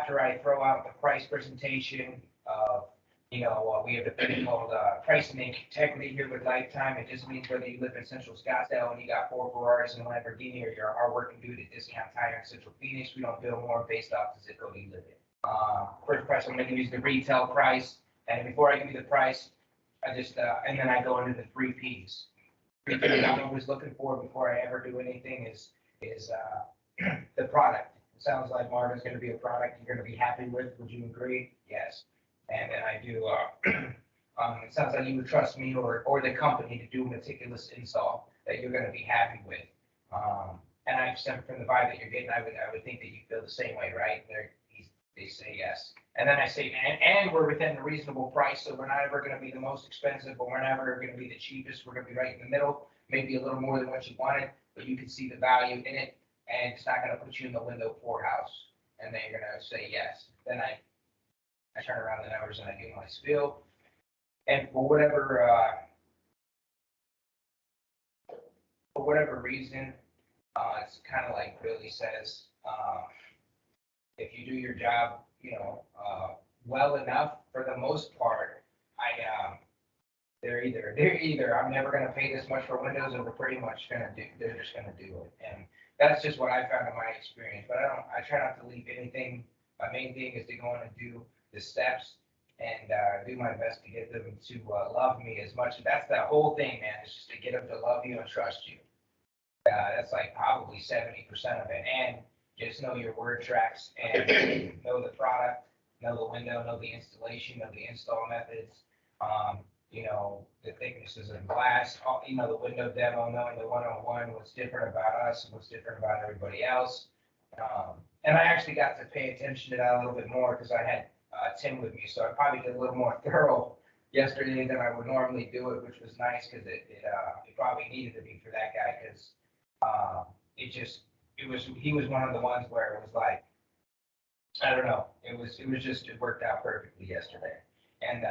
after I throw out the price presentation of, we have a thing called pricing integrity here with Lifetime. It just means whether you live in Central Scottsdale and you got 4 Ferraris and a Lamborghini, or you're a hardworking dude at Discount Tire in Central Phoenix, we don't bill more based off the zip code you live in. First price I'm going to use the retail price, and before I give you the price, I just and then I go into the 3 Ps. 3 Ps I'm always looking for before I ever do anything is the product. It sounds like Marvin's going to be a product you're going to be happy with. Would you agree? Yes. And then I do. It sounds like you would trust me or the company to do a meticulous install that you're going to be happy with. And I just from the vibe that you're getting, I would think that you feel the same way, right? They say yes. And then I say, and we're within the reasonable price, so we're not ever going to be the most expensive, but we're never going to be the cheapest. We're going to be right in the middle, maybe a little more than what you wanted, but you can see the value in it, and it's not going to put you in the window poorhouse. And then you're going to say yes. Then I turn around the numbers and I do my spiel. And for whatever reason, it's kind of like Billy says, if you do your job, well enough, for the most part, they're either I'm never going to pay this much for windows, or they're just going to do it. And that's just what I found in my experience. But I try not to leave anything. My main thing is to go in and do the steps and do my best to get them to love me as much. That's the whole thing, man. It's just to get them to love you and trust you. That's like probably 70% of it. And just know your word tracks and know the product, know the window, know the installation, know the install methods, the thicknesses of glass, the window demo, knowing the one-on-one, what's different about us and what's different about everybody else. And I actually got to pay attention to that a little bit more because I had Tim with me, so I probably did a little more thorough yesterday than I would normally do it, which was nice because it probably needed to be for that guy because he was one of the ones where it was like, I don't know, it worked out perfectly yesterday. And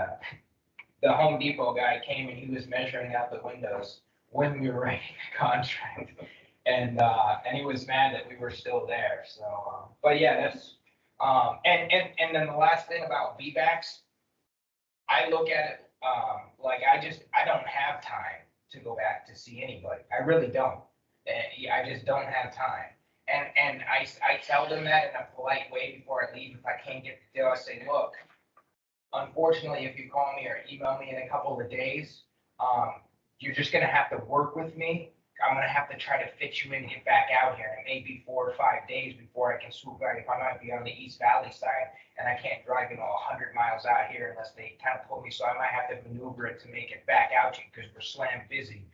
the Home Depot guy came and he was measuring out the windows when we were writing the contract. And he was mad that we were still there. So, but yeah, that's and then the last thing about VBACs, I look at it like I don't have time to go back to see anybody. I really don't. I just don't have time. And I tell them that in a polite way before I leave. If I can't get the deal, I say, look, unfortunately, if you call me or email me in a couple of days, you're just gonna have to work with me. I'm gonna have to try to fit you in and get back out here. And it may be 4 or 5 days before I can swoop back. If I might be on the East Valley side and I can't drive 100 miles out here unless they kind of pull me, so I might have to maneuver it to make it back out to you because we're slam busy.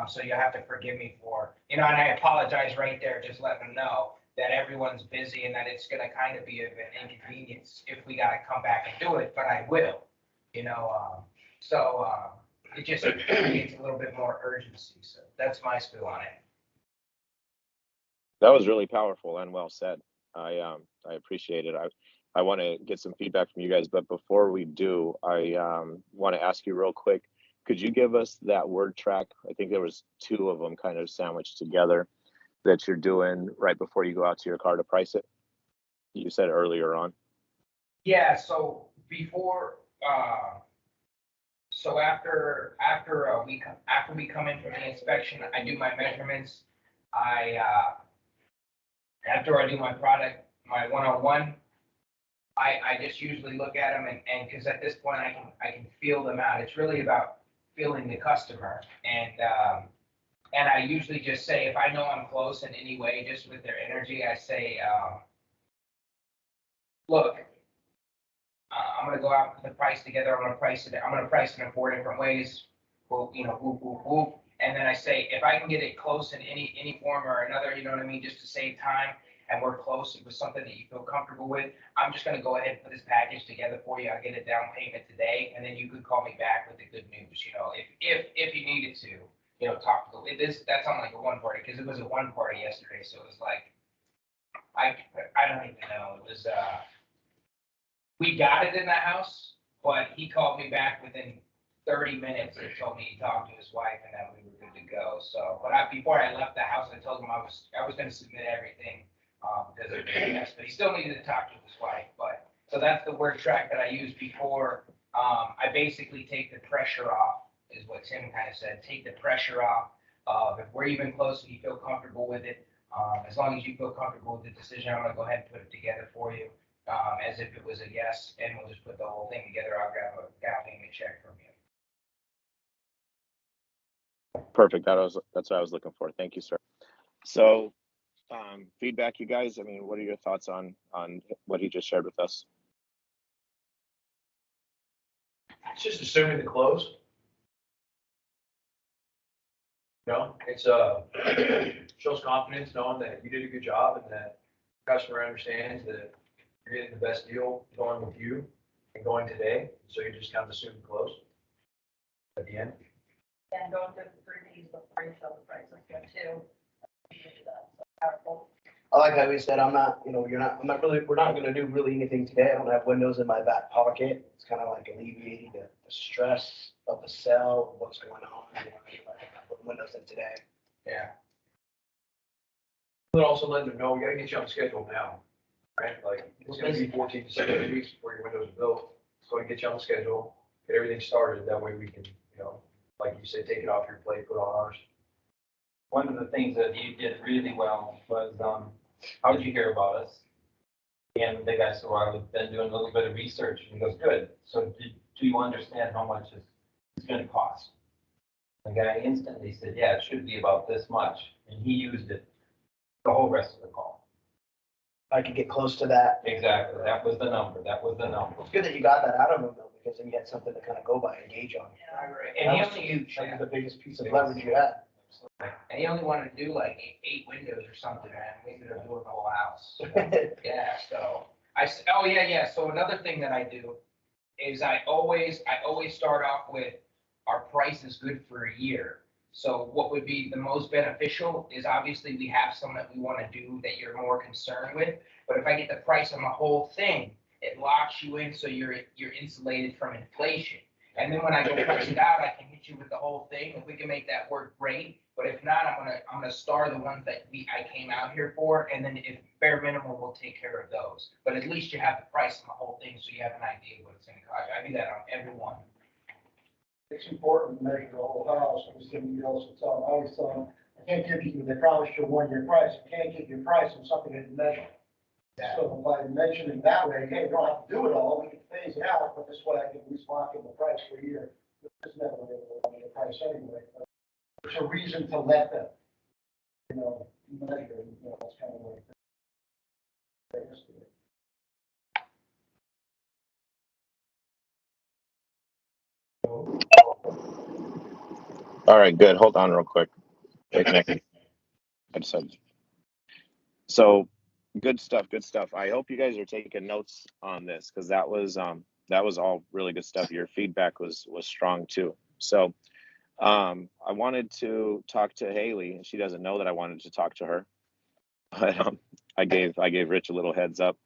So you'll have to forgive me for, and I apologize right there. Just let them know that everyone's busy and that it's gonna kind of be an inconvenience if we gotta come back and do it, but I will. It just creates a little bit more urgency. So that's my spiel on it. That was really powerful and well said. I appreciate it. I want to get some feedback from you guys, but before we do, I want to ask you real quick. Could you give us that word track? I think there was 2 of them kind of sandwiched together that you're doing right before you go out to your car to price it. You said earlier on. Yeah. So before. So after we come in from the inspection, I do my measurements. After I do my product, my one-on-one, I just usually look at them and because at this point I can feel them out. It's really about feeling the customer and I usually just say if I know I'm close in any way, just with their energy, I say, look. I'm going to go out and put the price together. I'm going to price it in 4 different ways. Whoop. And then I say, if I can get it close in any form or another, you know what I mean, just to save time and we're close with something that you feel comfortable with, I'm just going to go ahead and put this package together for you. I'll get a down payment today. And then you could call me back with the good news, if you needed to, talk to that's on like a one party because it was a one party yesterday. So it was like, I don't even know. It was, we got it in the house, but he called me back within 30 minutes and told me he talked to his wife and that we were good to go. So, but before I left the house, I told him I was going to submit everything because of the yes, but he still needed to talk to his wife. But So that's the word track that I used before. I basically take the pressure off, is what Tim kind of said. Take the pressure off. If we're even close and you feel comfortable with it, as long as you feel comfortable with the decision, I'm gonna go ahead and put it together for you, as if it was a yes, and we'll just put the whole thing together. I'll grab a down payment check from you. Perfect. That's what I was looking for. Thank you, sir. So, feedback, you guys. I mean, what are your thoughts on what he just shared with us? It's just assuming the close. You know, it's shows confidence knowing that you did a good job and that the customer understands that you're getting the best deal going with you and going today. So you just kind of assume the close at the end. And going through the 3Ps before you show the prices here too. So powerful. I like how he said, we're not gonna do really anything today. I don't have windows in my back pocket. It's kind of like alleviating the stress of the sale, what's going on. I put windows in today. Yeah. But also let them know, we gotta get you on the schedule now, right? Like, it's gonna be 14 to 17 weeks before your windows are built. So we get you on the schedule, get everything started. That way we can, like you said, take it off your plate, put it on ours. One of the things that you did really well was, how did you hear about us? And the guy said, well, I've been doing a little bit of research. And he goes, good. So do you understand how much it's going to cost? The guy instantly said, yeah, it should be about this much. And he used it the whole rest of the call. I could get close to that. Exactly. That was the number. That was the number. It's good that you got that out of him though, because then you had something to kind of go by and gauge on. Right. And And he that was only huge. That yeah. was the biggest piece of leverage you had. And he only wanted to do like eight windows or something, man. We ended up doing the whole house. Yeah, so yeah. So another thing that I do is I always start off with our price is good for a year. So what would be the most beneficial is obviously we have some that we want to do that you're more concerned with. But if I get the price on the whole thing, it locks you in so you're insulated from inflation. And then when I go price it out, I can hit you with the whole thing. If we can make that work, great. But if not, I'm gonna star the ones that I came out here for, and then if bare minimum, we'll take care of those. But at least you have the price on the whole thing, so you have an idea of what it's gonna cost. I do that on every one. It's important to measure the whole house. I was giving you also tell, I always tell them, I can't give you, they promised you a 1-year price. I can't give you a price on something that you measure. Yeah. So by mentioning that way, hey, you don't have to do it all, we can phase it out, but this way I can at least lock in the price for a year. It's never going to be a 1-year price anyway. But there's a reason to let them, measure, it's kind of like. All right, good. Hold on real quick. Stay connected. I just had. So good stuff. Good stuff. I hope you guys are taking notes on this because that was all really good stuff. Your feedback was strong too. So I wanted to talk to Haley, and she doesn't know that I wanted to talk to her. But I gave Rich a little heads up.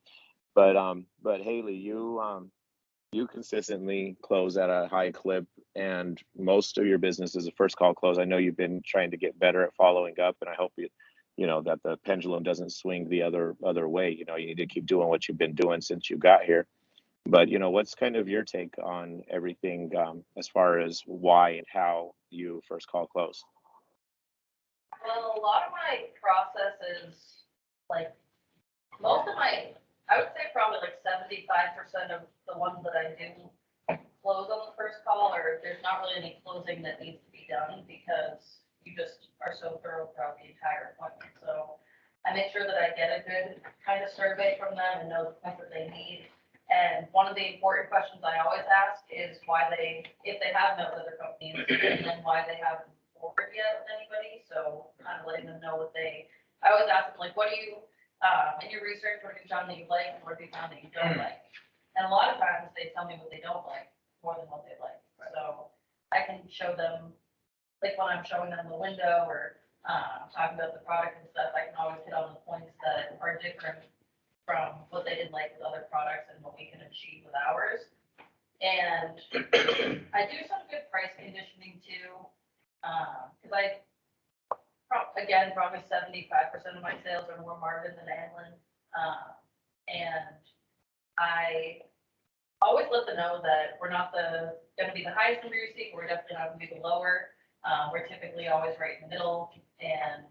But Haley, you consistently close at a high clip, and most of your business is a first call close. I know you've been trying to get better at following up, and I hope that the pendulum doesn't swing the other way. You need to keep doing what you've been doing since you got here. But what's kind of your take on everything as far as why and how you first call close? Well, a lot of my process is like I would say probably like 75% of the ones that I do close on the first call, or there's not really any closing that needs to be done because you just are so thorough throughout the entire appointment. So I make sure that I get a good kind of survey from them and know the points that they need. And one of the important questions I always ask is if they have met with other companies, and then why they haven't forwarded yet with anybody. So kind of letting them know I always ask them, like, what do you, in your research, what have you found that you like, and what have you found that you don't like? And a lot of times they tell me what they don't like more than what they like. So I can show them, like when I'm showing them the window or talking about the product and stuff, I can always hit on the points that are different from what they didn't like with other products and what we can achieve with ours. And I do some good price conditioning too, because probably 75% of my sales are more Marvin than Anlin. And I always let them know that we're not gonna be the highest number you see, but we're definitely not gonna be the lower. We're typically always right in the middle, and,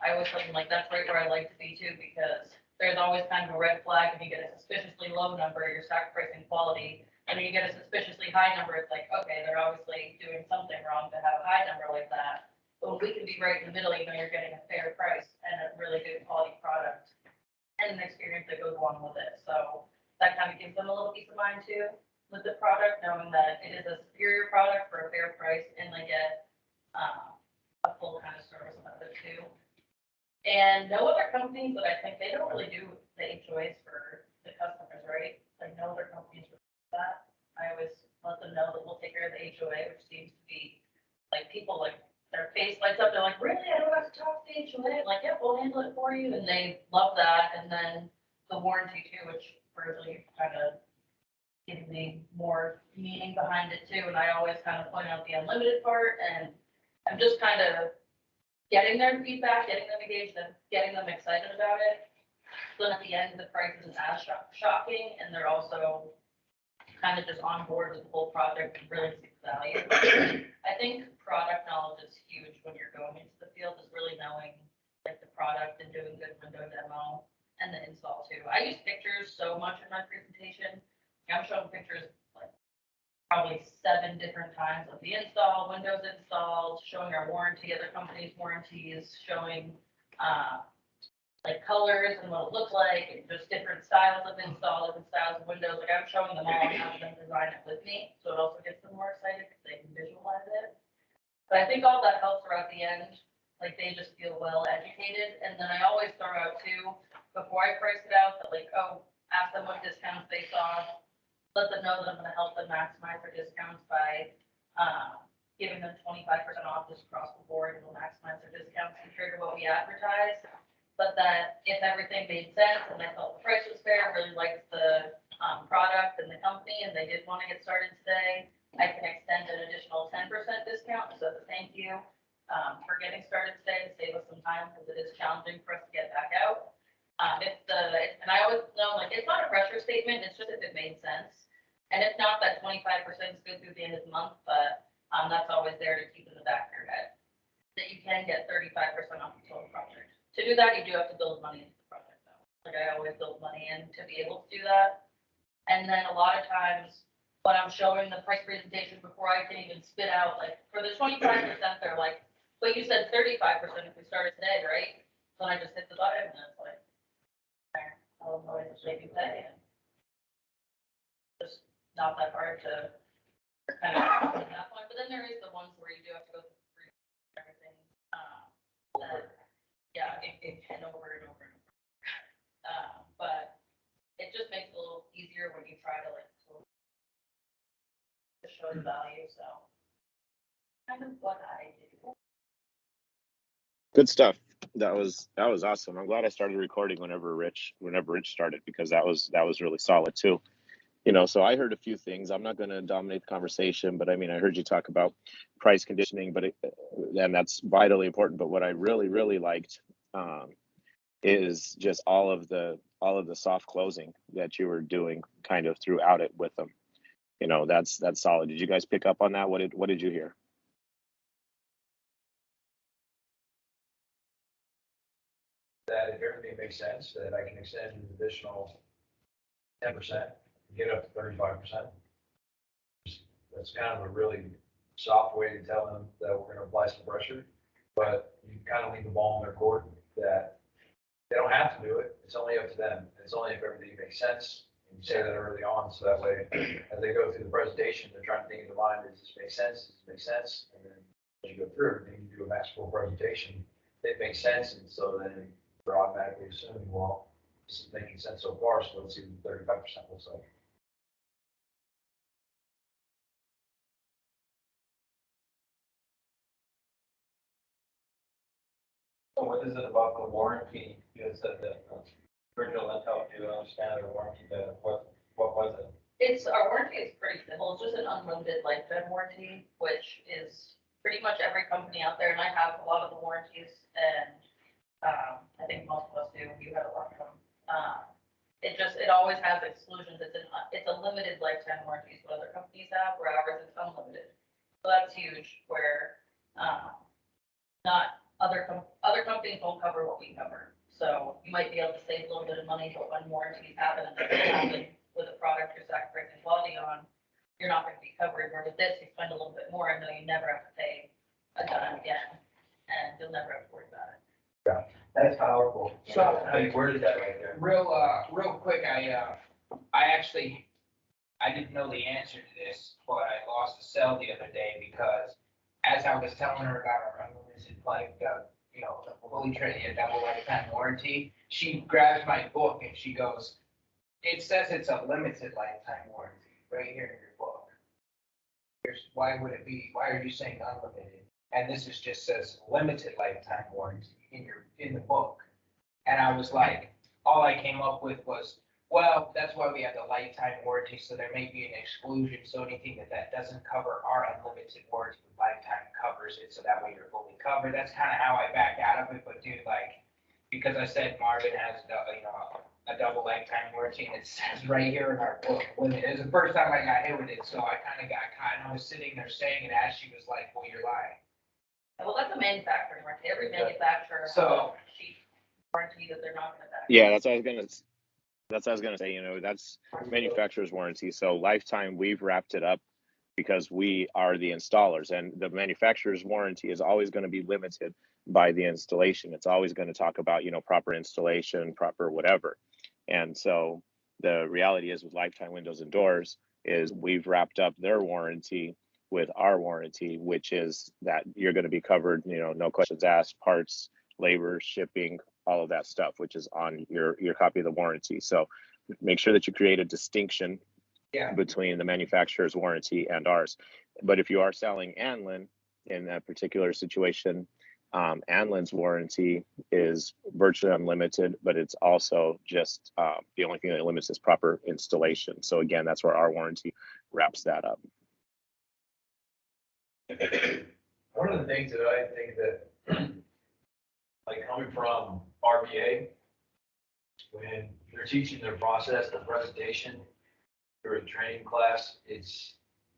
I always tell them, like, that's right where I like to be too, because there's always kind of a red flag when you get a suspiciously low number, you're sacrificing quality, and when you get a suspiciously high number, it's like, okay, they're obviously doing something wrong to have a high number like that. But we can be right in the middle, you know, you're getting a fair price and a really good quality product and an experience that goes along with it. So that kind of gives them a little peace of mind too with the product, knowing that it is a superior product for a fair price and they get a full kind of service with it too. And no other companies that I think they don't really do the HOAs for the customers, right? Like no other companies do that. I always let them know that we'll take care of the HOA, which seems to be like people like their face lights up. They're like, really? I don't have to talk to the HOA? I'm like, yeah, we'll handle it for you. And they love that. And then the warranty too, which really kind of gives me more meaning behind it too. And I always kind of point out the unlimited part. And I'm just kind of getting their feedback, getting them engaged, and getting them excited about it. So then at the end, the price isn't as shocking, and they're also kind of just on board with the whole project and really see the value. I think product knowledge is huge when you're going into the field, is really knowing like the product and doing good window demo and the install too. I use pictures so much in my presentation. I'm showing pictures like probably 7 different times of the install, windows installed, showing our warranty, other companies' warranties, showing like colors and what it looks like, and just different styles of install, different styles of windows. Like I'm showing them all and having them design it with me, so it also gets them more excited because they can visualize it. But I think all that helps throughout the end. Like they just feel well educated, and then I always throw out too before I price it out that like, oh, ask them what discounts they saw. Let them know that I'm gonna help them maximize their discounts by giving them 25% off just across the board, and will maximize their discounts compared to what we advertise. But that if everything made sense and they felt the price was fair, really liked the product and the company, and they did want to get started today, I can extend an additional 10% discount as a thank you for getting started today to save us some time because it is challenging for us to get back out. And I always know, like, it's not a pressure statement, it's just if it made sense. And if not, that 25% is good through the end of the month, but that's always there to keep in the back of your head. That you can get 35% off the total project. To do that, you do have to build money into the project though. Like I always build money in to be able to do that. And then a lot of times when I'm showing the price presentation before I can even spit out, like for the 25%, they're like, but you said 35% if we started today, right? So I just hit the button and it's like, there, I'll go ahead and maybe pay. And just not that hard to kind of at that point. But then there is the ones where you do have to go through everything. That, yeah, and over and over and over. But it just makes it a little easier when you try to like to show the value. So kind of what I do. Good stuff. That was awesome. I'm glad I started recording whenever Rich started, because that was really solid too. You know, so I heard a few things. I'm not going to dominate the conversation, but I mean, I heard you talk about price conditioning, and that's vitally important. But what I really liked is just all of the soft closing that you were doing kind of throughout it with them. You know, that's solid. Did you guys pick up on that? What did you hear? That if everything makes sense, that I can extend an additional 10%, get up to 35%. That's kind of a really soft way to tell them that we're gonna apply some pressure, but you kind of leave the ball in their court that they don't have to do it. It's only up to them. It's only if everything makes sense. And you say that early on, so that way, as they go through the presentation, they're trying to think in their mind, does this make sense? Does this make sense? And then as you go through, then you do a masterful presentation, it makes sense, and so then they're automatically assuming, well, this is making sense so far, so let's see what 35% looks like. So what is it about the warranty? You had said that Virgil had helped you understand the warranty better. What was it? Our warranty is pretty simple. It's just an unlimited lifetime warranty, which is pretty much every company out there. And I have a lot of the warranties, and I think most of us do. You have a lot of them. it always has exclusions. It's a limited lifetime warranty, is what other companies have, where ours is unlimited. So that's huge, where, not, other companies won't cover what we cover. So you might be able to save a little bit of money, but when warranties happen, and that's what happened with a product you're sacrificing quality on, you're not gonna be covered, where with this, you spend a little bit more, and then you never have to pay a dime again, and you'll never have to worry about it. That's powerful. So- How you worded that right there. Real quick, I didn't know the answer to this, but I lost a cell the other day because as I was telling her about our unlimited, like, fully trained, double lifetime warranty, she grabs my book and she goes, it says it's a limited lifetime warranty right here in your book. Why are you saying unlimited? And this just says limited lifetime warranty in the book. And I was like, all I came up with was, well, that's why we have the lifetime warranty, so there may be an exclusion, so anything that doesn't cover our unlimited warranty with lifetime covers it, so that way you're fully covered. That's kind of how I backed out of it, but dude, like, because I said Marvin has, a double lifetime warranty, and it says right here in our book, limited. It was the first time I got hit with it, so I kind of got caught, and I was sitting there saying it as she was like, well, you're lying. Well, that's a manufacturing warranty. Every manufacturer has So- a cheap warranty that they're not gonna back. Yeah, that's what I was gonna say, that's manufacturer's warranty. So lifetime, we've wrapped it up because we are the installers, and the manufacturer's warranty is always going to be limited by the installation. It's always going to talk about, proper installation, proper whatever. And so the reality is with Lifetime Windows and Doors is we've wrapped up their warranty with our warranty, which is that you're going to be covered, no questions asked, parts, labor, shipping, all of that stuff, which is on your copy of the warranty. So make sure that you create a distinction between the manufacturer's warranty and ours. But if you are selling Anlin in that particular situation, Anlin's warranty is virtually unlimited, but it's also just the only thing that limits is proper installation. So again, that's where our warranty wraps that up. One of the things that I think that, like coming from RBA, when they're teaching their process, the presentation, or a training class,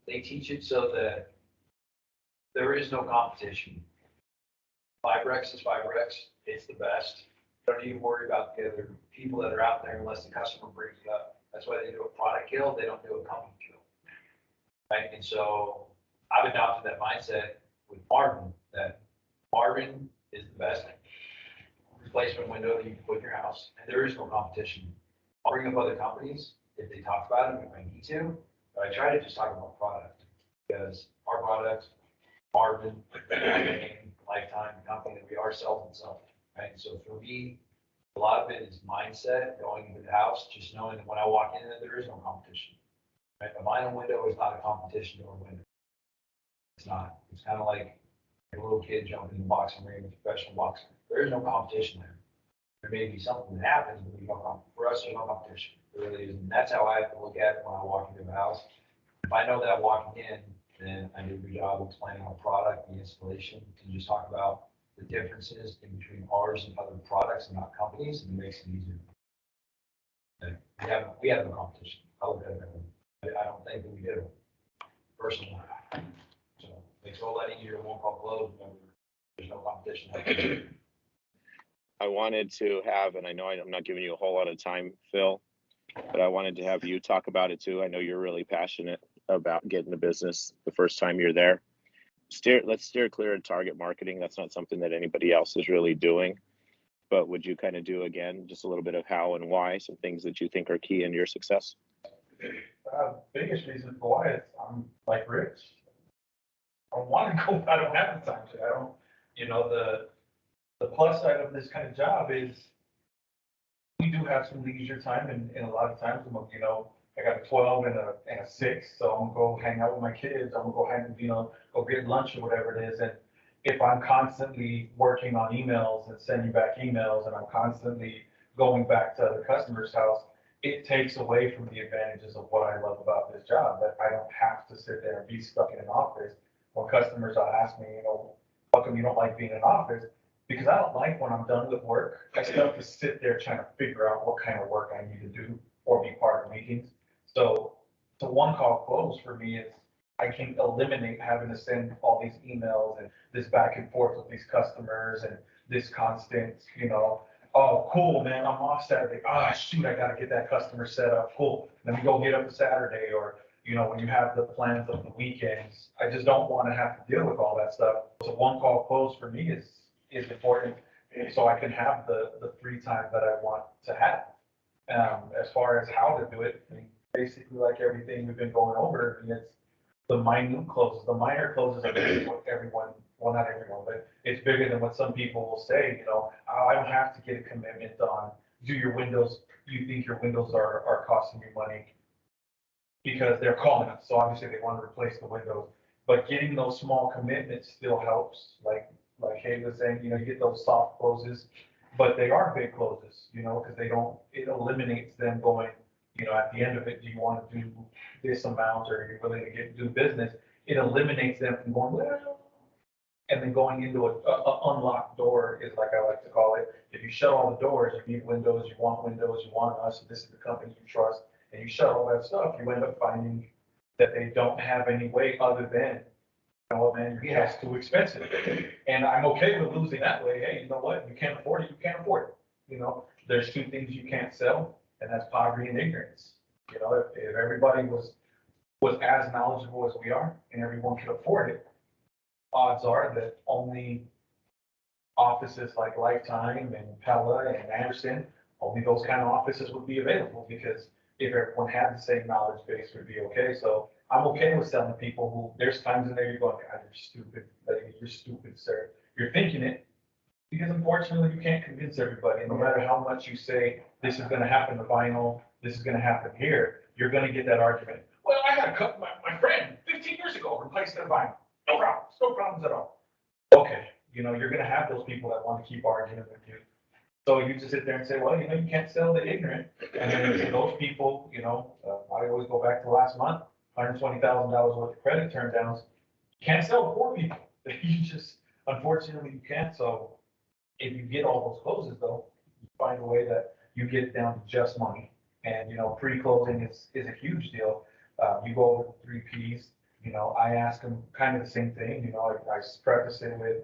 they teach it so that there is no competition. Vibrex is Vibrex, it's the best. Don't need to worry about the other people that are out there unless the customer brings it up. That's why they do a product kill, they don't do a company kill. Right, and so I've adopted that mindset with Marvin, that Marvin is the best replacement window that you can put in your house, and there is no competition. I'll bring up other companies if they talk about it, if I need to, but I try to just talk about product, because our product, Marvin, Lifetime, the company that we are selling itself, right? So for me, a lot of it is mindset, going into the house, just knowing that when I walk in there is no competition. Right? A vinyl window is not a competition to a window. It's not. It's kind of like a little kid jumping in the boxing ring with a professional boxer. There is no competition there. There may be something that happens, but there's no competition. For us, there's no competition. There really isn't. That's how I have to look at it when I walk into the house. If I know that walking in, then I do a good job of explaining our product, the installation, and just talk about the differences in between ours and other products and not companies, and it makes it easier. Okay. We have no competition. I look at it that way. I don't think that we do, personally. So it makes it a lot easier, won't call close, there's no competition. I wanted to have, and I know I'm not giving you a whole lot of time, Phil, but I wanted to have you talk about it too. I know you're really passionate about getting a business the first time you're there. Let's steer clear of target marketing. That's not something that anybody else is really doing. But would you kind of do again, just a little bit of how and why, some things that you think are key in your success? Biggest reason for why is I'm like Rich. I want to go, I don't have the time to. I don't, the plus side of this kind of job is we do have some leisure time, and a lot of times, I got a 12 and a 6, so I'm gonna go hang out with my kids. I'm gonna go go get lunch or whatever it is. And if I'm constantly working on emails and sending back emails, and I'm constantly going back to other customers' house, it takes away from the advantages of what I love about this job, that I don't have to sit there and be stuck in an office. When customers will ask me, how come you don't like being in an office? Because I don't like when I'm done with work, I still have to sit there trying to figure out what kind of work I need to do or be part of meetings. So, one call close for me is I can eliminate having to send all these emails and this back and forth with these customers and this constant, oh, cool, man, I'm off Saturday. Ah, shoot, I gotta get that customer set up. Cool. Let me go get up Saturday, or, when you have the plans of the weekends, I just don't want to have to deal with all that stuff. So one call close for me is important, so I can have the free time that I want to have. As far as how to do it, I mean, basically like everything we've been going over, I mean, it's the minute closes, the minor closes are bigger than what everyone, well, not everyone, but it's bigger than what some people will say, oh, I don't have to get a commitment on, do your windows, you think your windows are costing you money because they're calling us, so obviously they want to replace the windows. But getting those small commitments still helps, like Hay was saying, you get those soft closes, but they are big closes, because it eliminates them going, at the end of it, do you want to do this amount, or are you willing to do business? It eliminates them from going, well, and then going into a unlocked door is like I like to call it. If you shut all the doors, you need windows, you want us, this is the company you trust, and you shut all that stuff, you end up finding that they don't have any way other than, man, you're just too expensive. And I'm okay with losing that way. Hey, you know what? You can't afford it, you can't afford it. There's two things you can't sell, and that's poverty and ignorance. If everybody was as knowledgeable as we are and everyone could afford it, odds are that only offices like Lifetime and Pella and Anderson, only those kind of offices would be available, because if everyone had the same knowledge base, it would be okay. So I'm okay with selling people who, there's times in there you're going, God, you're stupid. You're stupid, sir. You're thinking it, because unfortunately you can't convince everybody. And no matter how much you say, this is going to happen to vinyl, this is going to happen here, you're going to get that argument. Well, I got to cut my friend 15 years ago, replaced their vinyl. No problems at all. Okay, you're going to have those people that want to keep arguing with you. So you just sit there and say, well, you can't sell the ignorant. And then to those people, I always go back to last month, $120,000 worth of credit turn downs. You can't sell to poor people. You just, unfortunately, you can't. So if you get all those closes, though, you find a way that you get it down to just money. And, pre-closing is a huge deal. You go over the 3 Ps. I ask them kind of the same thing. I preface it with,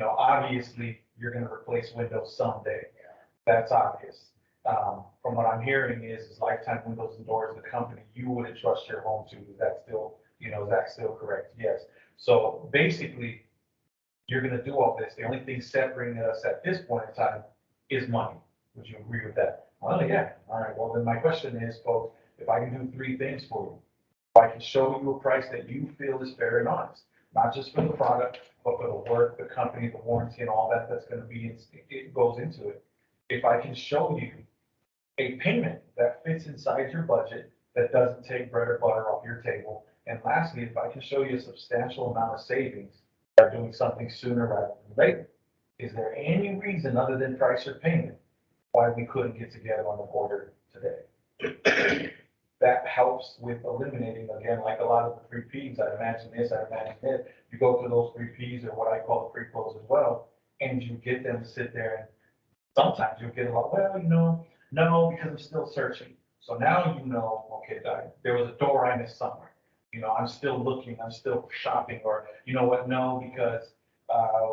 obviously you're going to replace Windows someday. That's obvious. From what I'm hearing is Lifetime Windows and Doors, the company you would entrust your home to. Is that still, is that still correct? Yes. So basically, you're going to do all this. The only thing separating us at this point in time is money. Would you agree with that? Well, yeah. All right. Well, then my question is, folks, if I can do 3 things for you, if I can show you a price that you feel is fair and honest, not just for the product, but for the work, the company, the warranty, and all that's going to be, it goes into it. If I can show you a payment that fits inside your budget, that doesn't take bread or butter off your table, and lastly, if I can show you a substantial amount of savings by doing something sooner rather than later, is there any reason other than price or payment why we couldn't get together on the order today? That helps with eliminating, again, like a lot of the 3 Ps. I imagine this, I imagine it. You go through those 3 Ps, or what I call the pre-close as well, and you get them to sit there, and sometimes you'll get a lot, well, no, because I'm still searching. So now okay, there was a door I missed somewhere. I'm still looking, I'm still shopping, or you know what, no, because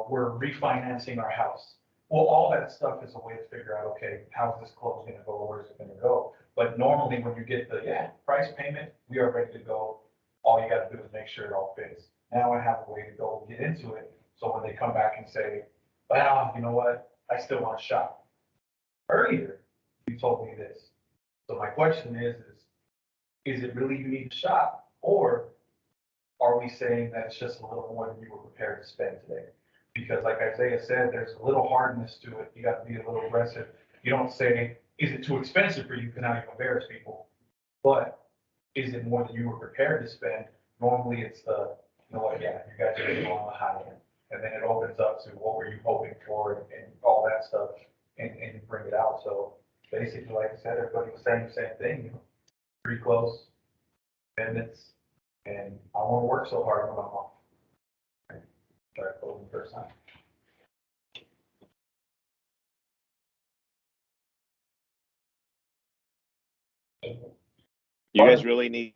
we're refinancing our house. Well, all that stuff is a way to figure out, okay, how's this close going to go? Where's it going to go? But normally when you get the price payment, we are ready to go. All you got to do is make sure it all fits. Now I have a way to go get into it. So when they come back and say, well, you know what, I still want to shop. Earlier, you told me this. So my question is it really you need to shop? Or are we saying that it's just a little more than you were prepared to spend today? Because like Isaiah said, there's a little hardness to it. You got to be a little aggressive. You don't say, is it too expensive for you? Because now you embarrass people. But is it more than you were prepared to spend? Normally it's you guys are getting on the high end. And then it opens up to what were you hoping for and all that stuff, and bring it out. So basically, like I said, everybody was saying the same thing, pretty close, amendments, and I won't work so hard when I'm off. Try to close the first time. You guys really need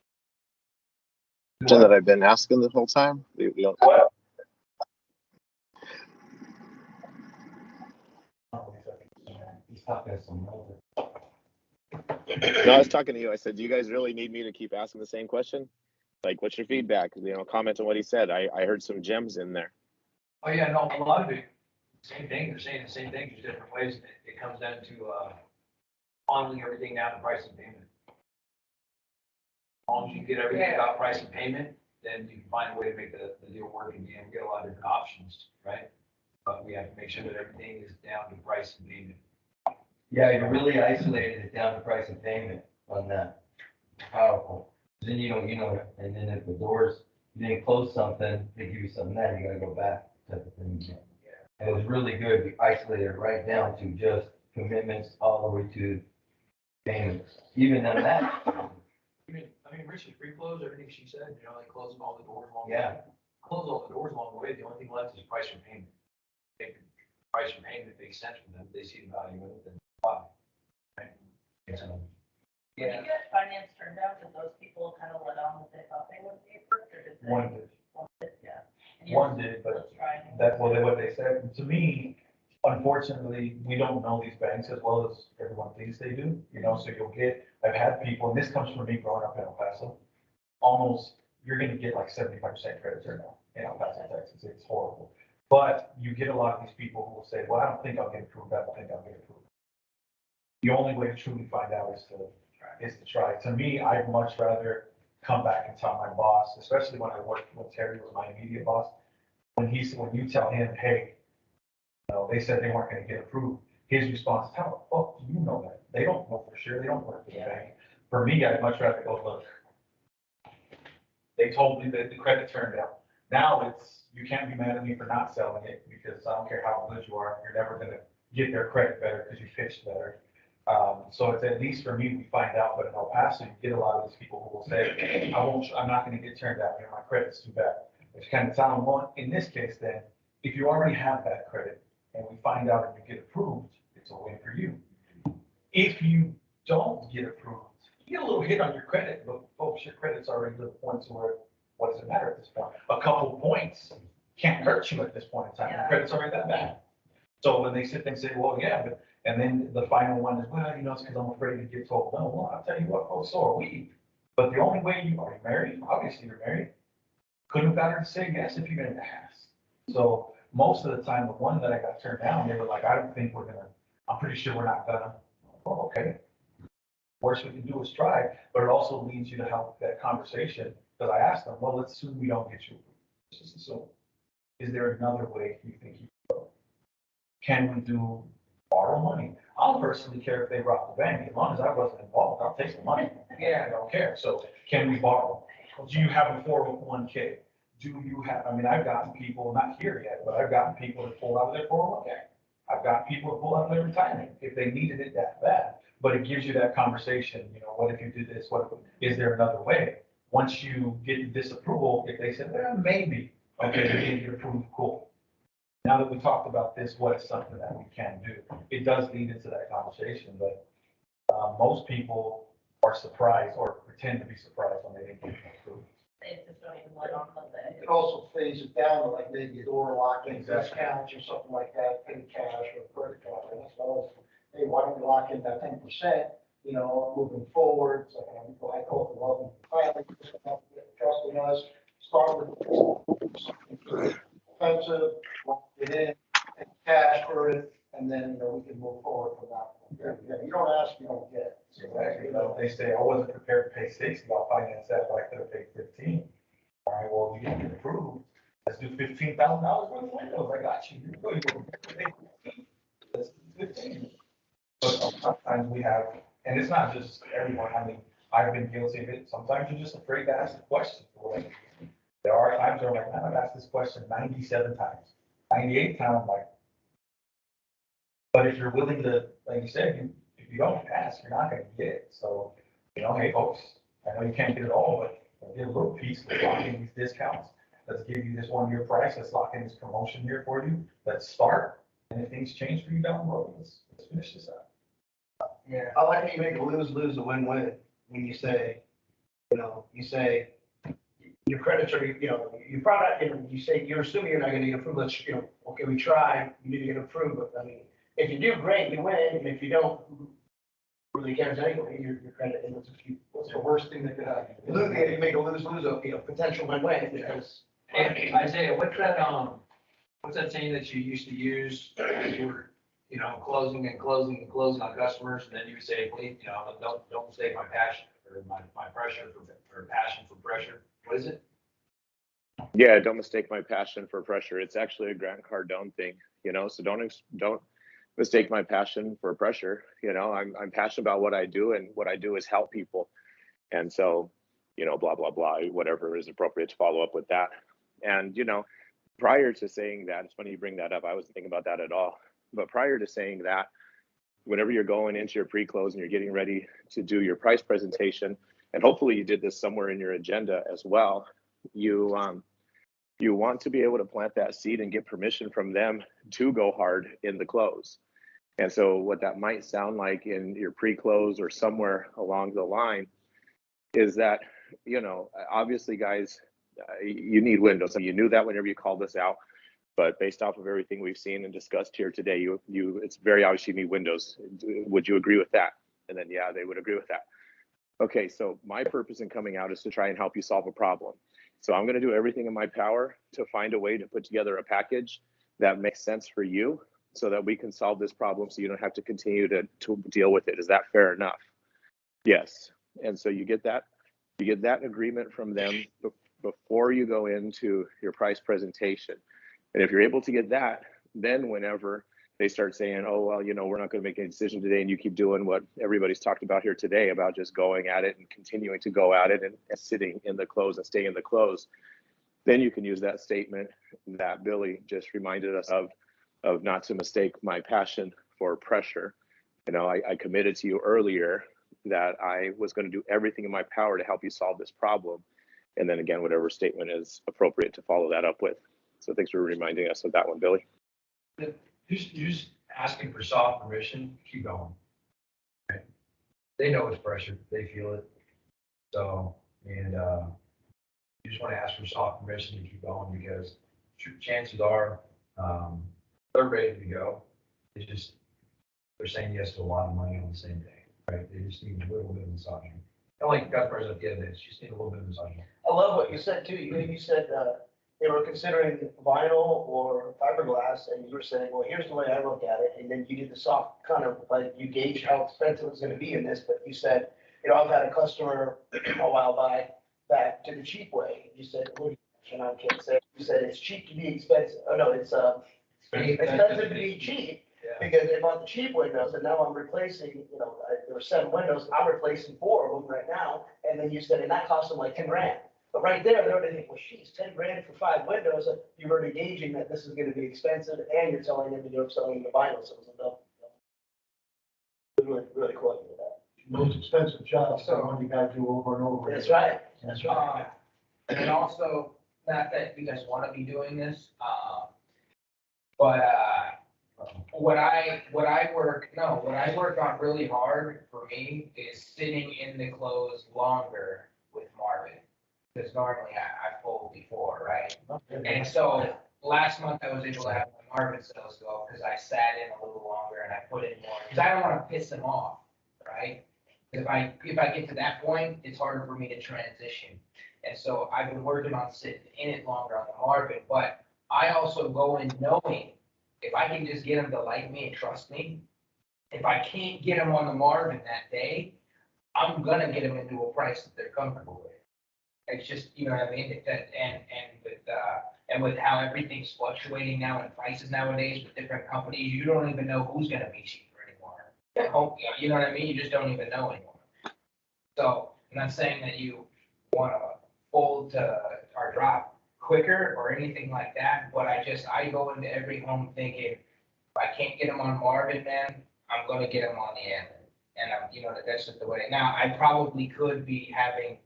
that I've been asking the whole time. What? He's talking to some older. No, I was talking to you. I said, do you guys really need me to keep asking the same question? Like, what's your feedback? Comment on what he said. I heard some gems in there. Oh, yeah, no, a lot of it, same thing, they're saying the same thing, just different ways. It comes down to, funneling everything down to price and payment. As long as you get everything about price and payment, then you can find a way to make the deal work and we get a lot of different options, right? But we have to make sure that everything is down to price and payment. Yeah, you really isolated it down to price and payment on that. Powerful. Then and then if the doors, you didn't close something, they give you something that, you gotta go back type of thing. It was really good. We isolated it right down to just commitments all the way to payments. Even on that, I mean, Richard, pre-close, everything she said, like closing all the doors along the yeah. way. Close all the doors along the way, the only thing left is price for payment. If price for payment makes sense for them, they see the value in it, then buy. Right? So, When you get finance turned down, did those people kind of let on that they thought they would be approved, or did they? One did. Yeah. And you One did, but still trying. that's what they said. And to me, unfortunately, we don't know these banks as well as everyone thinks they do, so I've had people, and this comes from me growing up in El Paso, you're gonna get like 75% credit turn down in El Paso, Texas. It's horrible. But you get a lot of these people who will say, well, I don't think I'll get approved. I don't think I'll get approved. The only way to truly find out is to try. To me, I'd much rather come back and tell my boss, especially when I worked when Terry was my immediate boss, when you tell him, hey, they said they weren't going to get approved, his response is, how the fuck do you know that? They don't know for sure. They don't work for the bank. For me, I'd much rather go, look, they told me that the credit turned down. Now you can't be mad at me for not selling it because I don't care how good you are, you're never going to get their credit better because you pitched better. So it's at least for me, we find out, but in El Paso, you get a lot of these people who will say, I'm not going to get turned down, my credit's too bad. But you kind of tell them, well, in this case, then, if you already have that credit and we find out and you get approved, it's a win for you. If you don't get approved, you get a little hit on your credit, but folks, your credit's already to the point to where, what does it matter at this point? A couple points can't hurt you at this point in time. Your credit's already that bad. So when they sit there and say, well, yeah, but, and then the final one is, well, it's because I'm afraid to get told no. Well, I'll tell you what, folks, so are we. But the only way are you married? Obviously you're married. Couldn't have got her to say yes if you didn't ask. So most of the time, the one that I got turned down, they were like, I don't think I'm pretty sure we're not gonna. Well, okay. Worst we can do is try, but it also leads you to have that conversation. Because I asked them, well, let's assume we don't get you. Just assume. Is there another way you think you can go? Can we borrow money? I don't personally care if they rob the bank. As long as I wasn't involved, I'll take the money. Yeah, I don't care. So can we borrow? Do you have a 401k? Do you have, I've gotten people, not here yet, but I've gotten people to pull out of their 401k. I've got people to pull out of their retirement if they needed it that bad. But it gives you that conversation, what if you did this? Is there another way? Once you get the disapproval, if they said, well, maybe, okay, you didn't get approved, cool. Now that we talked about this, what is something that we can do? It does lead into that conversation, but most people are surprised or pretend to be surprised when they didn't get approved. They just don't even let on what You they. can also phase it down to like maybe a door locking Exactly. discounts or something like that, pay cash or credit card. And so, hey, why don't we lock in that 10%, moving forward? So I call it love and finally, trusting us, start with expensive, lock it in, pay cash for it, and then, we can move forward from that. Yeah, you don't ask, you don't get. So, Exactly. They say, I wasn't prepared to pay 60, I'll finance that, but I could have paid 15. All right, well, you didn't get approved. Let's do $15,000 worth of windows. I got you. You go, let's do 15. But sometimes we have, and it's not just everyone. I've been guilty of it. Sometimes you're just afraid to ask the question. There are times where I'm like, man, I've asked this question 97 times. 98 times, I'm like, but if you're willing to, like you said, if you don't ask, you're not going to get it. So, hey, folks, I know you can't get it all, but get a little piece. Let's lock in these discounts. Let's give you this 1-year price. Let's lock in this promotion here for you. Let's start. And if things change for you down the road, let's finish this up. Yeah, I like how you make a lose-lose, a win-win. when you say, you say your credits are, your product, you say, you're assuming you're not gonna get approved, let's, okay, we tried, you need to get approved, but I mean, if you do great, you win, and if you don't, who really cares anyway, your credit, and What's the worst thing that could happen? you make a lose-lose, potential win-win, because. Hey, Isaiah, what's that saying that you used to use? You were, closing on customers, and then you would say, please, don't mistake my passion or my pressure for passion for pressure. What is it? Yeah, don't mistake my passion for pressure. It's actually a Grant Cardone thing, so don't mistake my passion for pressure. I'm passionate about what I do, and what I do is help people. And so, blah, blah, blah, whatever is appropriate to follow up with that. And, prior to saying that, it's funny you bring that up. I wasn't thinking about that at all. But prior to saying that, whenever you're going into your pre-close and you're getting ready to do your price presentation, and hopefully you did this somewhere in your agenda as well, you want to be able to plant that seed and get permission from them to go hard in the close. And so what that might sound like in your pre-close or somewhere along the line is that, obviously, guys, you need windows. So you knew that whenever you called us out, but based off of everything we've seen and discussed here today, it's very obvious you need windows. Would you agree with that? And then, yeah, they would agree with that. Okay, so my purpose in coming out is to try and help you solve a problem. So I'm going to do everything in my power to find a way to put together a package that makes sense for you so that we can solve this problem so you don't have to continue to deal with it. Is that fair enough? Yes. And so you get that agreement from them before you go into your price presentation. And if you're able to get that, then whenever they start saying, oh, well, we're not going to make any decision today, and you keep doing what everybody's talked about here today about just going at it and continuing to go at it and sitting in the close and staying in the close, then you can use that statement that Billy just reminded us of not to mistake my passion for pressure. I committed to you earlier that I was going to do everything in my power to help you solve this problem. And then again, whatever statement is appropriate to follow that up with. So thanks for reminding us of that one, Billy. You're just asking for soft permission, keep going. Right? They know it's pressure, they feel it. So, and you just want to ask for soft permission to keep going because chances are they're ready to go. They're saying yes to a lot of money on the same day, right? They just need a little bit of massaging. Kind of like customers at the end of this, just need a little bit of massaging. I love what you said too. You said they were considering vinyl or fiberglass, and you were saying, well, here's the way I look at it. And then you did the soft kind of like you gauged how expensive it's going to be in this, but you said, I've had a customer a while back to the cheap way. You said, and I can't say, you said it's cheap to be expensive. Oh no, it's expensive to be cheap. Yeah. Because they bought the cheap windows and now I'm replacing, there were 7 windows, I'm replacing 4 of them right now. And then you said, and that cost them like 10 grand. But right there, they're already thinking, well, geez, 10 grand for 5 windows. You're already gauging that this is going to be expensive and you're telling them you're selling the vinyl. So it was a double. Really, really cool with that. Most expensive jobs, so one you gotta do over and over. That's right. That's right. And also, not that you guys want to be doing this, but what I work on really hard for me is sitting in the close longer with Marvin. Because normally I fold before, right? And so last month I was able to have my Marvin sales go because I sat in a little longer and I put in more, because I don't want to piss them off, right? If I get to that point, it's harder for me to transition. And so I've been working on sitting in it longer on the Marvin, but I also go in knowing if I can just get them to like me and trust me, if I can't get them on the Marvin that day, I'm gonna get them into a price that they're comfortable with. It's just, you know what I mean? And with how everything's fluctuating now in prices nowadays with different companies, you don't even know who's gonna be cheaper anymore. You know what I mean? You just don't even know anymore. So I'm not saying that you want to fold to or drop quicker or anything like that, but I go into every home thinking, if I can't get them on Marvin, man, I'm gonna get them on the Allen. And that's just the way. Now, I probably could be having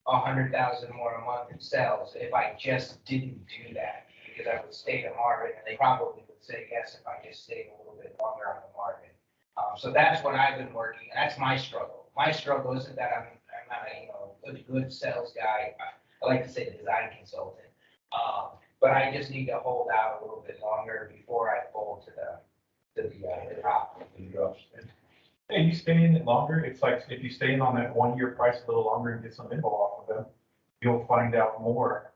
100,000 more a month in sales if I just didn't do that, because I would stay to Marvin, and they probably would say yes if I just stayed a little bit longer on the Marvin. So that's what I've been working, and that's my struggle. my struggle isn't that I'm not a, good sales guy. I like to say the design consultant. But I just need to hold out a little bit longer before I fold to the top. Hey, you stay in it longer, it's like if you stay in on that 1 year price a little longer and get some info off of them, you'll find out more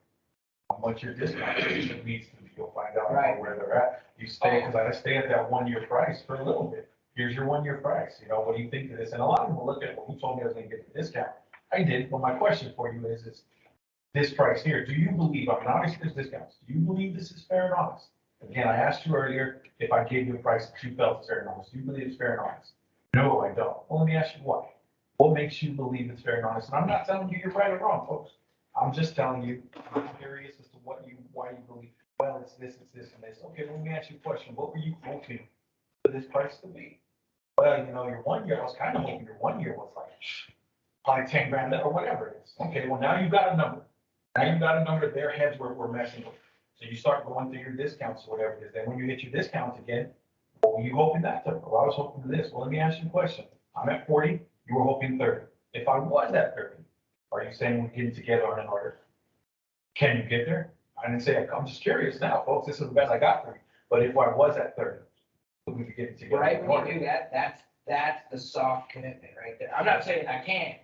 on what your discount needs to be. You'll find out Right. where they're at. You stay, because I stay at that 1 year price for a little bit. Here's your 1 year price, what do you think of this? And a lot of them will look at, well, you told me I was gonna get the discount. I did, but my question for you is this price here, do you believe, obviously there's discounts, do you believe this is fair and honest? Again, I asked you earlier if I gave you a price that you felt is fair and honest. Do you believe it's fair and honest? No, I don't. Well, let me ask you why. What makes you believe it's fair and honest? And I'm not telling you you're right or wrong, folks. I'm just telling you, I'm curious as to why you believe, well, it's this, and this. Okay, let me ask you a question. What were you hoping for this price to be? Well, your 1 year, I was kind of hoping your 1 year was like, probably 10 grand or whatever it is. Okay, well, now you've got a number. Their heads were messing with. So you start going through your discounts or whatever it is. Then when you hit your discounts again, what were you hoping that to? Well, I was hoping for this. Well, let me ask you a question. I'm at 40, you were hoping 30. If I was at 30, are you saying we're getting together on an order? Can you get there? I didn't say, I'm just curious now, folks, this is the best I got for you. But if I was at 30, would we be getting together? Right, when you do that, that's the soft commitment right there. I'm not saying I can't.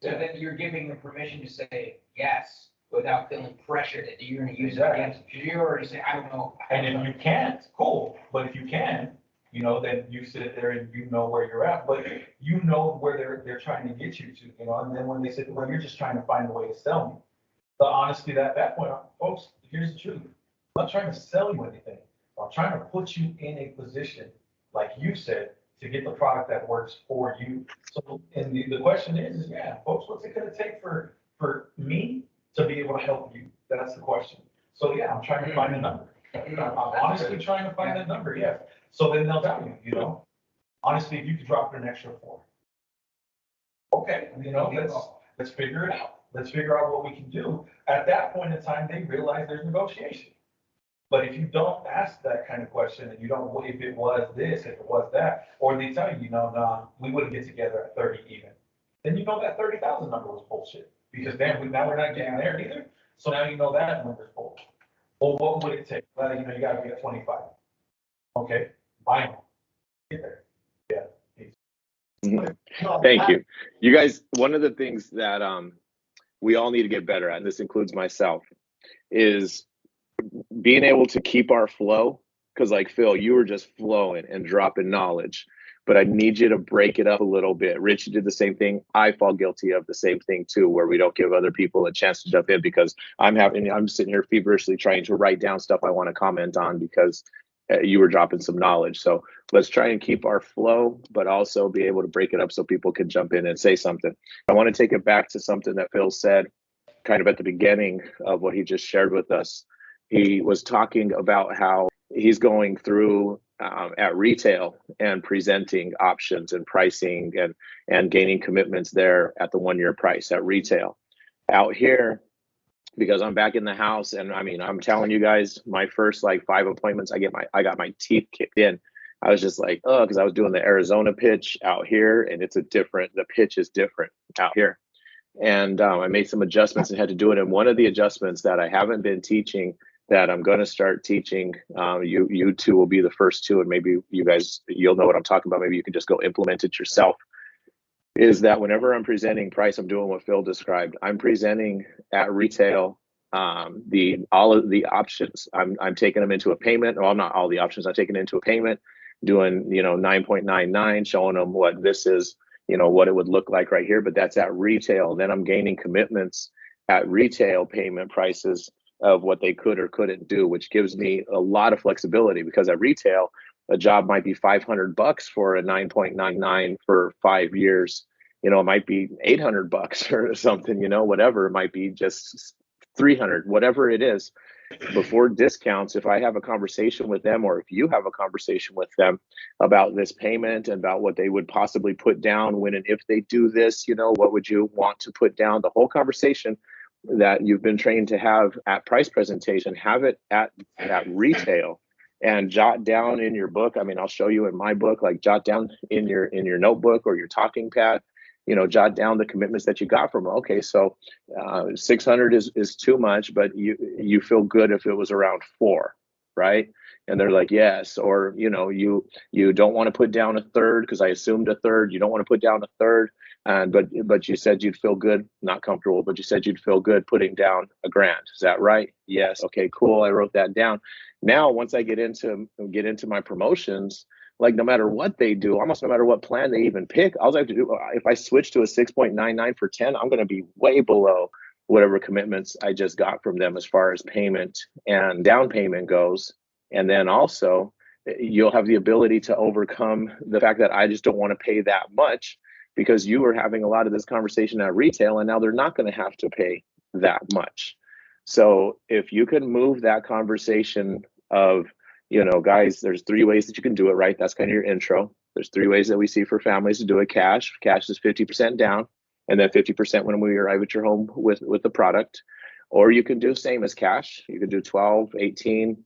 So then you're giving them permission to say yes without feeling pressure that you're gonna use it against them. Because you're already saying, I don't know. And if you can't, cool. But if you can, then you sit there and you know where you're at, but you know where they're trying to get you to, and then when they say, well, you're just trying to find a way to sell me. The honesty at that point, folks, here's the truth. I'm not trying to sell you anything. I'm trying to put you in a position, like you said, to get the product that works for you. So, and the question is, yeah, folks, what's it gonna take for me to be able to help you? That's the question. So yeah, I'm trying to find a number. I'm honestly trying to find that number, yes. So then they'll tell you, honestly, if you could drop it an extra 4. Okay, let's figure it out. Let's figure out what we can do. At that point in time, they realize there's negotiation. But if you don't ask that kind of question and you don't, if it was this, if it was that, or they tell you, no, we wouldn't get together at 30 even, then that 30,000 number was bullshit. Because then now we're not getting there either. So now that number's bullshit. Well, what would it take? Well, you gotta be at 25. Okay, fine. Get there. Yeah. Thank you. You guys, one of the things that we all need to get better at, and this includes myself, is being able to keep our flow. Because like Phil, you were just flowing and dropping knowledge, but I need you to break it up a little bit. Rich did the same thing. I fall guilty of the same thing too, where we don't give other people a chance to jump in because I'm sitting here feverishly trying to write down stuff I want to comment on because you were dropping some knowledge. So let's try and keep our flow, but also be able to break it up so people can jump in and say something. I want to take it back to something that Phil said kind of at the beginning of what he just shared with us. He was talking about how he's going through at retail and presenting options and pricing and gaining commitments there at the 1 year price at retail. Out here, because I'm back in the house, and I'm telling you guys, my first 5 appointments, I got my teeth kicked in. I was just like, oh, because I was doing the Arizona pitch out here, and the pitch is different out here. And I made some adjustments and had to do it. And one of the adjustments that I haven't been teaching that I'm going to start teaching, you two will be the first two, and maybe you guys, you'll know what I'm talking about. Maybe you can just go implement it yourself. Is that whenever I'm presenting price, I'm doing what Phil described. I'm presenting at retail all of the options. I'm taking them into a payment. Well, not all the options. I'm taking it into a payment, doing 9.99, showing them what this is, what it would look like right here. But that's at retail. Then I'm gaining commitments at retail payment prices of what they could or couldn't do, which gives me a lot of flexibility because at retail, a job might be $500 for a 9.99 for 5 years. It might be $800 or something, whatever. It might be just 300, whatever it is. Before discounts, if I have a conversation with them, or if you have a conversation with them about this payment and about what they would possibly put down when and if they do this, what would you want to put down? The whole conversation that you've been trained to have at price presentation, have it at retail. And jot down in your book. I'll show you in my book, jot down in your notebook or your talking pad jot down the commitments that you got from them. Okay, so 600 is too much, but you feel good if it was around 4, right? And they're like, yes. Or, you don't want to put down a third because I assumed a third. You don't want to put down a third. But you said you'd feel good, not comfortable, but you said you'd feel good putting down $1,000. Is that right? Yes. Okay, cool. I wrote that down. Now, once I get into my promotions, like no matter what they do, almost no matter what plan they even pick, all I have to do, if I switch to a 6.99 for 10, I'm going to be way below whatever commitments I just got from them as far as payment and down payment goes. And then also you'll have the ability to overcome the fact that I just don't want to pay that much, because you were having a lot of this conversation at retail and now they're not going to have to pay that much. So if you can move that conversation of, guys, there's 3 ways that you can do it, right? That's kind of your intro. There's 3 ways that we see for families to do it. Cash is 50% down, and then 50% when we arrive at your home with the product. Or you can do same as cash. You can do 12, 18,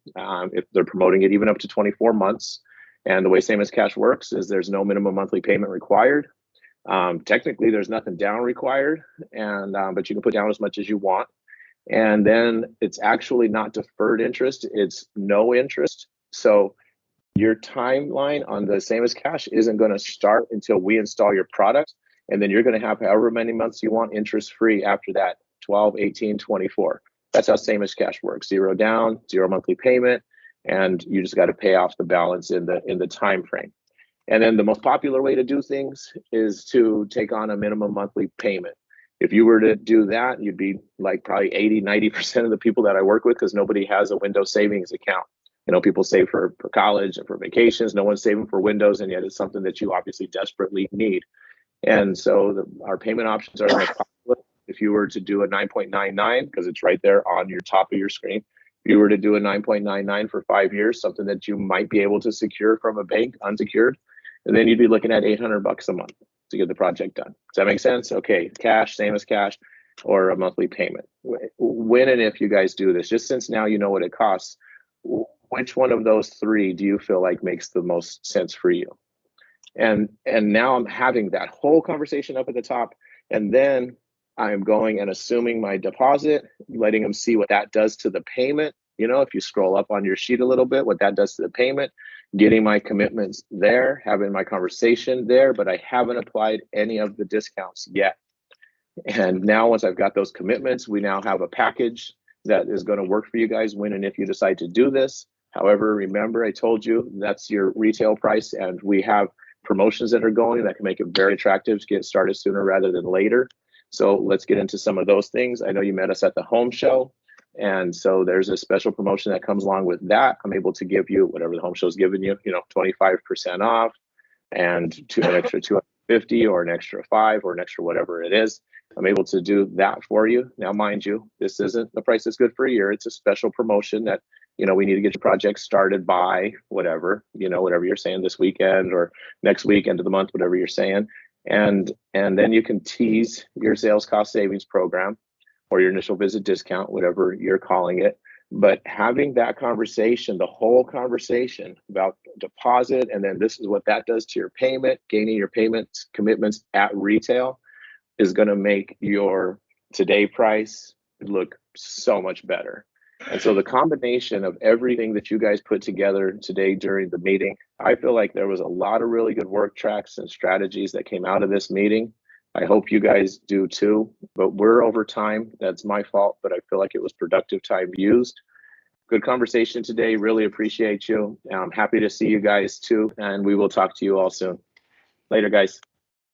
if they're promoting it even up to 24 months. And the way same as cash works is there's no minimum monthly payment required. Technically, there's nothing down required, but you can put down as much as you want. And then it's actually not deferred interest, it's no interest. So your timeline on the same as cash isn't going to start until we install your product. And then you're going to have however many months you want interest free after that, 12, 18, 24. That's how same as cash works. 0 down, 0 monthly payment, and you just got to pay off the balance in the time frame. And then the most popular way to do things is to take on a minimum monthly payment. If you were to do that, you'd be like probably 80, 90% of the people that I work with, because nobody has a Windows savings account. People save for college and for vacations. No one's saving for Windows, and yet it's something that you obviously desperately need. And so our payment options are the most popular. If you were to do a 9.99, because it's right there on your top of your screen, if you were to do a 9.99 for 5 years, something that you might be able to secure from a bank unsecured, and then you'd be looking at $800 a month to get the project done. Does that make sense? Okay, cash, same as cash, or a monthly payment. When and if you guys do this, just since now you know what it costs, which one of those 3 do you feel like makes the most sense for you? And now I'm having that whole conversation up at the top, and then I'm going and assuming my deposit, letting them see what that does to the payment. If you scroll up on your sheet a little bit, what that does to the payment, getting my commitments there, having my conversation there, but I haven't applied any of the discounts yet. And now once I've got those commitments, we now have a package that is going to work for you guys when and if you decide to do this. However, remember, I told you that's your retail price, and we have promotions that are going that can make it very attractive to get started sooner rather than later. So let's get into some of those things. I know you met us at the home show, and so there's a special promotion that comes along with that. I'm able to give you whatever the home show's giving you, 25% off, and an extra 250 or an extra 5 or an extra whatever it is. I'm able to do that for you. Now, mind you, this isn't the price that's good for a year. It's a special promotion that, we need to get your project started by whatever you're saying, this weekend or next week, end of the month, whatever you're saying. And then you can tease your sales cost savings program or your initial visit discount, whatever you're calling it. But having that conversation, the whole conversation about deposit, and then this is what that does to your payment, gaining your payment commitments at retail, is going to make your today price look so much better. And so the combination of everything that you guys put together today during the meeting, I feel like there was a lot of really good work tracks and strategies that came out of this meeting. I hope you guys do too, but we're over time. That's my fault, but I feel like it was productive time used. Good conversation today. Really appreciate you. I'm happy to see you guys too, and we will talk to you all soon. Later, guys.